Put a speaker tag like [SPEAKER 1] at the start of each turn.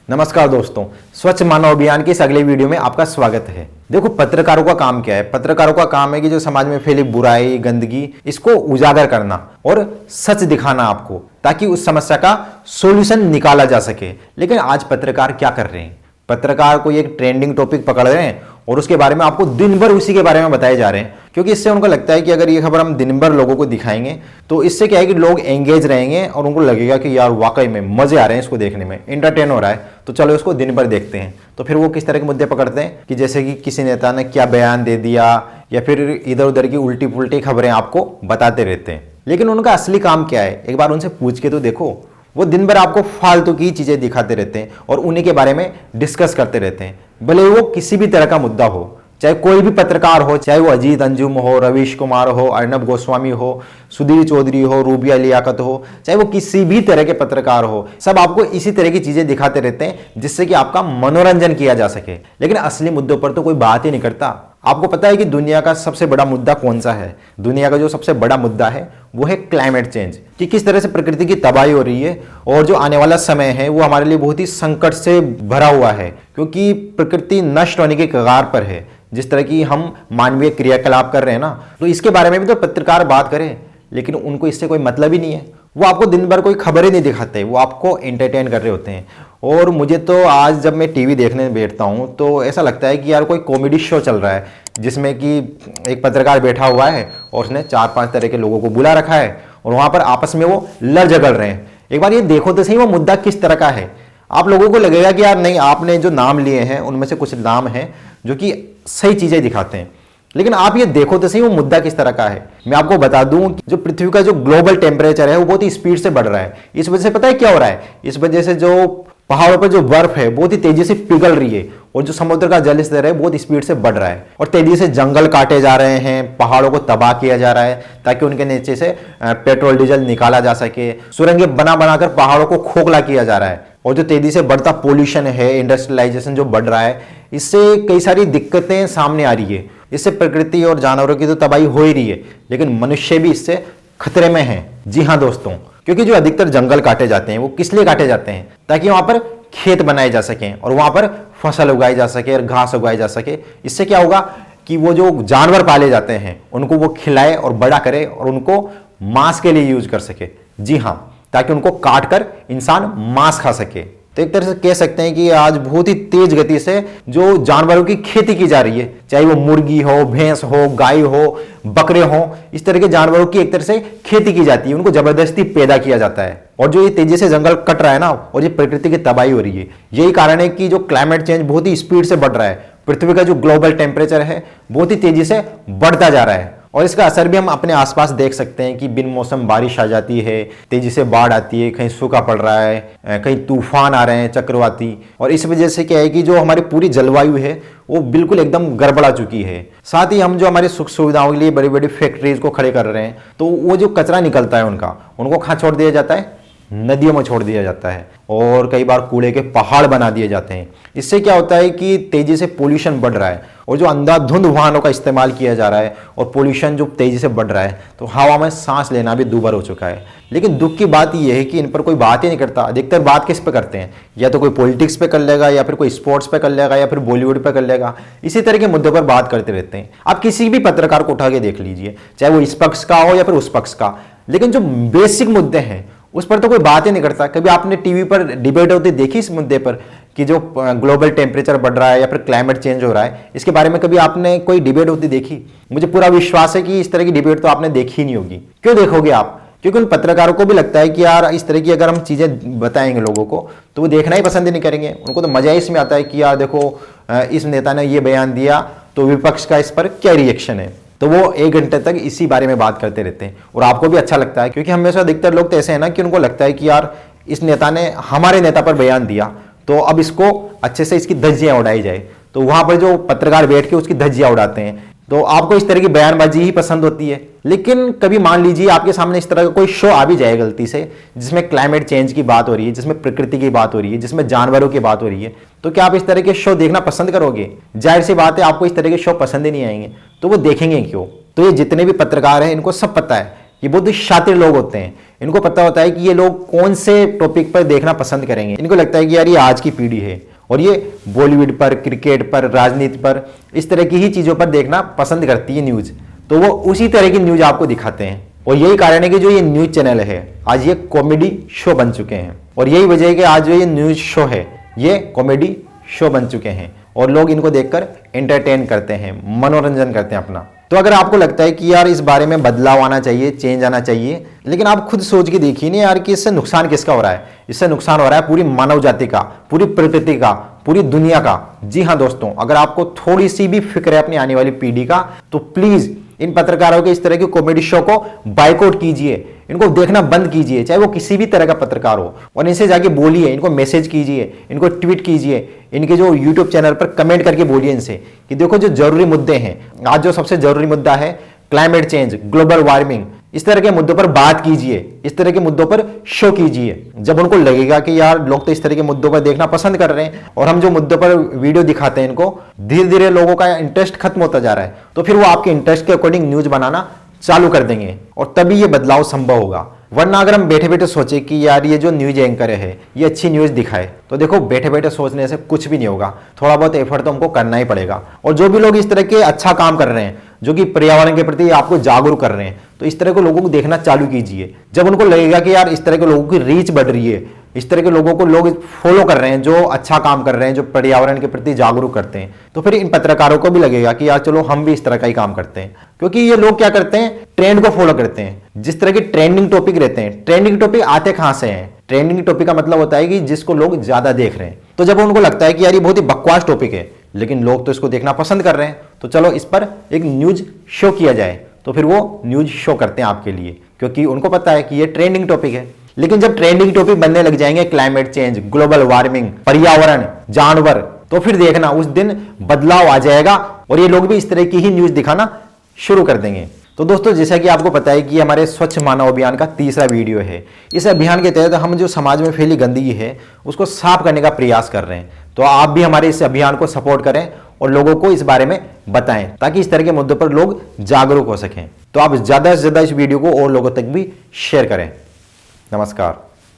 [SPEAKER 1] नमस्कार दोस्तों, स्वच्छ मानव अभियान की इस अगले वीडियो में आपका स्वागत है। देखो, पत्रकारों का काम क्या है? पत्रकारों का काम है कि जो समाज में फैली बुराई, गंदगी, इसको उजागर करना और सच दिखाना आपको, ताकि उस समस्या का सॉल्यूशन निकाला जा सके। लेकिन आज पत्रकार क्या कर रहे हैं? पत्रकार कोई एक ट्रेंडिंग टॉपिक पकड़ रहे हैं और उसके बारे में आपको दिन भर उसी के बारे में बताए जा रहे हैं, क्योंकि इससे उनको लगता है कि अगर ये खबर हम दिन भर लोगों को दिखाएंगे तो इससे क्या है कि लोग एंगेज रहेंगे और उनको लगेगा कि यार वाकई में मजे आ रहे हैं इसको देखने में, एंटरटेन हो रहा है, तो चलो इसको दिन भर देखते हैं। तो फिर वो किस तरह के मुद्दे पकड़ते हैं कि जैसे कि किसी नेता ने क्या बयान दे दिया या फिर इधर उधर की उल्टी पुल्टी खबरें आपको बताते रहते हैं। लेकिन उनका असली काम क्या है? एक बार उनसे पूछ के तो देखो। वो दिन भर आपको फालतू की चीजें दिखाते रहते हैं और उन्हीं के बारे में डिस्कस करते रहते हैं, भले वो किसी भी तरह का मुद्दा हो, चाहे कोई भी पत्रकार हो, चाहे वो अजीत अंजुम हो, रवीश कुमार हो, अर्नब गोस्वामी हो, सुधीर चौधरी हो, रूबिया लियाकत हो, चाहे वो किसी भी तरह के पत्रकार हो, सब आपको इसी तरह की चीजें दिखाते रहते हैं जिससे कि आपका मनोरंजन किया जा सके। लेकिन असली मुद्दों पर तो कोई बात ही नहीं करता। आपको पता है कि दुनिया का सबसे बड़ा मुद्दा कौन सा है? दुनिया का जो सबसे बड़ा मुद्दा है वो है क्लाइमेट चेंज, कि किस तरह से प्रकृति की तबाही हो रही है और जो आने वाला समय है वो हमारे लिए बहुत ही संकट से भरा हुआ है, क्योंकि प्रकृति नष्ट होने के कगार पर है। जिस तरह की हम मानवीय क्रियाकलाप कर रहे हैं ना, तो इसके बारे में भी तो पत्रकार बात करें, लेकिन उनको इससे कोई मतलब ही नहीं है। वो आपको दिन भर कोई खबरें नहीं दिखाते, वो आपको एंटरटेन कर रहे होते हैं। और मुझे तो आज जब मैं टीवी देखने बैठता हूँ तो ऐसा लगता है कि यार कोई कॉमेडी शो चल रहा है, जिसमें कि एक पत्रकार बैठा हुआ है और उसने 4-5 तरह के लोगों को बुला रखा है और वहाँ पर आपस में वो लड़ झगड़ रहे हैं। एक बार ये देखो तो सही वो मुद्दा किस तरह का है। आप लोगों को लगेगा कि यार नहीं, आपने जो नाम लिए हैं उनमें से कुछ नाम हैं जो कि सही चीज़ें दिखाते हैं, लेकिन आप ये देखो तो सही वो मुद्दा किस तरह का है। मैं आपको बता दूं कि जो पृथ्वी का जो ग्लोबल टेम्परेचर है वो बहुत ही स्पीड से बढ़ रहा है। इस वजह से पता है क्या हो रहा है? इस वजह से जो पहाड़ों पर जो बर्फ है बहुत ही तेजी से पिघल रही है और जो समुद्र का जल स्तर है बहुत स्पीड से बढ़ रहा है और तेजी से जंगल काटे जा रहे हैं, पहाड़ों को तबाह किया जा रहा है ताकि उनके नीचे से पेट्रोल डीजल निकाला जा सके। सुरंगें बना बनाकर पहाड़ों को खोखला किया जा रहा है और जो तेजी से बढ़ता पोल्यूशन है, इंडस्ट्रियलाइजेशन जो बढ़ रहा है, इससे कई सारी दिक्कतें सामने आ रही है। इससे प्रकृति और जानवरों की तो तबाही हो ही रही है, लेकिन मनुष्य भी इससे खतरे में है। जी हाँ दोस्तों, क्योंकि जो अधिकतर जंगल काटे जाते हैं वो किस लिए काटे जाते हैं? ताकि वहां पर खेत बनाए जा सकें और वहां पर फसल उगाई जा सके और घास उगाई जा सके। इससे क्या होगा कि वो जो जानवर पाले जाते हैं उनको वो खिलाए और बड़ा करे और उनको मांस के लिए यूज कर सके। जी हाँ, ताकि उनको काट कर इंसान मांस खा सके। तो एक तरह से कह सकते हैं कि आज बहुत ही तेज गति से जो जानवरों की खेती की जा रही है, चाहे वो मुर्गी हो, भैंस हो, गाय हो, बकरे हो, इस तरह के जानवरों की एक तरह से खेती की जाती है, उनको जबरदस्ती पैदा किया जाता है। और जो ये तेजी से जंगल कट रहा है ना और ये प्रकृति की तबाही हो रही है, यही कारण है कि जो क्लाइमेट चेंज बहुत ही स्पीड से बढ़ रहा है। पृथ्वी का जो ग्लोबल टेम्परेचर है बहुत ही तेजी से बढ़ता जा रहा है और इसका असर भी हम अपने आसपास देख सकते हैं कि बिन मौसम बारिश आ जाती है, तेजी से बाढ़ आती है, कहीं सूखा पड़ रहा है, कहीं तूफान आ रहे हैं चक्रवाती। और इस वजह से क्या है कि जो हमारी पूरी जलवायु है वो बिल्कुल एकदम गड़बड़ा चुकी है। साथ ही हम जो हमारी सुख सुविधाओं के लिए बड़ी बड़ी फैक्ट्रीज को खड़े कर रहे हैं, तो वो जो कचरा निकलता है उनको कहाँ छोड़ दिया जाता है? नदियों में छोड़ दिया जाता है और कई बार कूड़े के पहाड़ बना दिए जाते हैं। इससे क्या होता है कि तेजी से पोल्यूशन बढ़ रहा है और जो अंधाधुंध वाहनों का इस्तेमाल किया जा रहा है और पोल्यूशन जो तेजी से बढ़ रहा है, तो हवा में सांस लेना भी दूभर हो चुका है। लेकिन दुख की बात यह है कि इन पर कोई बात ही नहीं करता। अधिकतर बात किस पे करते हैं? या तो कोई पॉलिटिक्स पे कर लेगा, या फिर कोई स्पोर्ट्स पे कर लेगा, या फिर बॉलीवुड पे कर लेगा। इसी तरह के मुद्दों पर बात करते रहते हैं। आप किसी भी पत्रकार को उठा के देख लीजिए, चाहे वो इस पक्ष का हो या फिर उस पक्ष का, लेकिन जो बेसिक मुद्दे हैं उस पर तो कोई बात ही नहीं करता। कभी आपने टीवी पर डिबेट होती देखी इस मुद्दे पर कि जो ग्लोबल टेम्परेचर बढ़ रहा है या फिर क्लाइमेट चेंज हो रहा है, इसके बारे में कभी आपने कोई डिबेट होती देखी? मुझे पूरा विश्वास है कि इस तरह की डिबेट तो आपने देखी ही नहीं होगी। क्यों देखोगे आप? क्योंकि उन पत्रकारों को भी लगता है कि यार इस तरह की अगर हम चीजें बताएंगे लोगों को तो वो देखना ही पसंद नहीं करेंगे। उनको तो मजा इसमें आता है कि यार देखो इस नेता ने ये बयान दिया तो विपक्ष का इस पर क्या रिएक्शन है। तो वो 1 घंटे तक इसी बारे में बात करते रहते हैं और आपको भी अच्छा लगता है, क्योंकि हमेशा अधिकतर लोग तो ऐसे हैं ना कि उनको लगता है कि यार इस नेता ने हमारे नेता पर बयान दिया तो अब इसको अच्छे से इसकी धज्जियां उड़ाई जाए। तो वहां पर जो पत्रकार बैठ के उसकी धज्जियां उड़ाते हैं, तो आपको इस तरह की बयानबाजी ही पसंद होती है। लेकिन कभी मान लीजिए आपके सामने इस तरह का कोई शो आ भी जाए गलती से, जिसमें क्लाइमेट चेंज की बात हो रही है, जिसमें प्रकृति की बात हो रही है, जिसमें जानवरों की बात हो रही है, तो क्या आप इस तरह के शो देखना पसंद करोगे? जाहिर सी बात है आपको इस तरह के शो पसंद ही नहीं आएंगे, तो वो देखेंगे क्यों? तो ये जितने भी पत्रकार हैं इनको सब पता है ये बहुत ही शातिर लोग होते हैं। इनको पता होता है कि ये लोग कौन से टॉपिक पर देखना पसंद करेंगे। इनको लगता है कि यार ये आज की पीढ़ी है और ये बॉलीवुड पर, क्रिकेट पर, राजनीति पर, इस तरह की ही चीजों पर देखना पसंद करती है न्यूज। तो वो उसी तरह की न्यूज आपको दिखाते हैं और यही कारण है कि जो ये न्यूज चैनल है आज ये कॉमेडी शो बन चुके हैं। और यही वजह है कि आज जो ये न्यूज शो है ये कॉमेडी शो बन चुके हैं और लोग इनको देखकर एंटरटेन करते हैं, मनोरंजन करते हैं अपना। तो अगर आपको लगता है कि यार इस बारे में बदलाव आना चाहिए, चेंज आना चाहिए, लेकिन आप खुद सोच के देखिए ना यार कि इससे नुकसान किसका हो रहा है। इससे नुकसान हो रहा है पूरी मानव जाति का, पूरी प्रकृति का, पूरी दुनिया का। जी हाँ दोस्तों, अगर आपको थोड़ी सी भी फिक्र है अपनी आने वाली पीढ़ी का तो प्लीज इन पत्रकारों के इस तरह के कॉमेडी शो को बायकॉट कीजिए, इनको देखना बंद कीजिए, चाहे वो किसी भी तरह का पत्रकार हो, और इनसे जाके बोलिए, इनको मैसेज कीजिए, इनको ट्वीट कीजिए, इनके जो यूट्यूब चैनल पर कमेंट करके बोलिए इनसे कि देखो जो जरूरी मुद्दे हैं, आज जो सबसे जरूरी मुद्दा है क्लाइमेट चेंज, ग्लोबल वार्मिंग, इस तरह के मुद्दों पर बात कीजिए, इस तरह के मुद्दों पर शो कीजिए। जब उनको लगेगा कि यार लोग तो इस तरह के मुद्दों पर देखना पसंद कर रहे हैं और हम जो मुद्दों पर वीडियो दिखाते हैं इनको धीरे धीरे लोगों का इंटरेस्ट खत्म होता जा रहा है, तो फिर वो आपके इंटरेस्ट के अकॉर्डिंग न्यूज बनाना चालू कर देंगे और तभी ये बदलाव संभव होगा। वरना अगर हम बैठे बैठे सोचे कि यार ये जो न्यूज एंकर है ये अच्छी न्यूज दिखाए, तो देखो बैठे बैठे सोचने से कुछ भी नहीं होगा। थोड़ा बहुत एफर्ट तो हमको करना ही पड़ेगा। और जो भी लोग इस तरह के अच्छा काम कर रहे हैं, जो कि पर्यावरण के प्रति आपको जागरूक कर रहे हैं, तो इस तरह के लोगों को देखना चालू कीजिए। जब उनको लगेगा कि यार इस तरह के लोगों की रीच बढ़ रही है, इस तरह के लोगों को लोग फॉलो कर रहे हैं जो अच्छा काम कर रहे हैं, जो पर्यावरण के प्रति जागरूक करते हैं, तो फिर इन पत्रकारों को भी लगेगा कि यार चलो हम भी इस तरह का ही काम करते हैं। क्योंकि ये लोग क्या करते हैं, ट्रेंड को फॉलो करते हैं। जिस तरह के ट्रेंडिंग टॉपिक रहते हैं, ट्रेंडिंग टॉपिक आते कहां से हैं? ट्रेंडिंग टॉपिक का मतलब होता है कि जिसको लोग ज्यादा देख रहे हैं। तो जब उनको लगता है कि यार ये बहुत ही बकवास टॉपिक है लेकिन लोग तो इसको देखना पसंद कर रहे हैं, तो चलो इस पर एक न्यूज शो किया जाए, तो फिर वो न्यूज शो करते हैं आपके लिए, क्योंकि उनको पता है कि ये ट्रेंडिंग टॉपिक है। लेकिन जब ट्रेंडिंग टॉपिक बनने लग जाएंगे क्लाइमेट चेंज, ग्लोबल वार्मिंग, पर्यावरण, जानवर, तो फिर देखना उस दिन बदलाव आ जाएगा और ये लोग भी इस तरह की ही न्यूज दिखाना शुरू कर देंगे। तो दोस्तों, जैसा कि आपको पता है कि हमारे स्वच्छ मानव अभियान का तीसरा वीडियो है। इस अभियान के तहत हम जो समाज में फैली गंदगी है उसको साफ करने का प्रयास कर रहे हैं। तो आप भी हमारे इस अभियान को सपोर्ट करें और लोगों को इस बारे में बताएं ताकि इस तरह के मुद्दों पर लोग जागरूक हो सकें। तो आप ज्यादा से ज्यादा इस वीडियो को और लोगों तक भी शेयर करें। नमस्कार।